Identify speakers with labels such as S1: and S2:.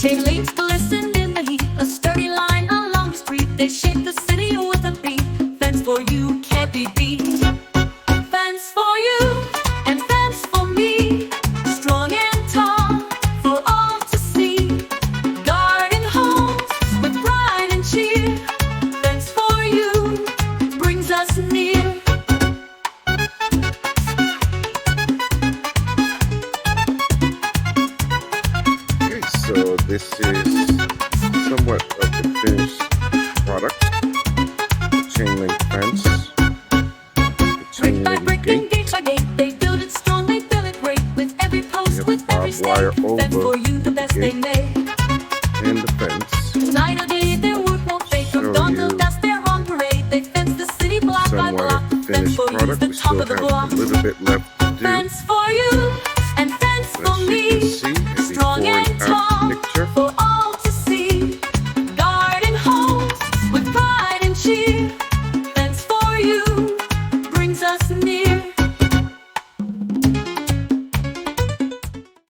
S1: Chain links glisten in the heat, a sturdy line along the street. They shape the city with a beat. Fence for you can't be beat. Fence for you and fence for me, strong and tall for all to see. Guarding homes with pride and cheer. Fence for you brings us near.
S2: Okay, so this is somewhat of the finished product. The chain link fence, the chain
S1: Brick by
S2: link
S1: brick
S2: gate.
S1: and gate by gate, they build it strong, they build it great. With every post,
S2: have
S1: with every
S2: barbed wire
S1: stake. Fence
S2: over
S1: for you, the best they
S2: gate.
S1: made.
S2: And the fence.
S1: Night or day, their work won't fade. From
S2: Show
S1: dawn till
S2: you
S1: dusk, they're on parade. They fence the city block by
S2: Somewhat
S1: block.
S2: of the
S1: Fence
S2: finished
S1: for you,
S2: product.
S1: the
S2: We
S1: top
S2: still
S1: of the
S2: have
S1: block.
S2: a little bit left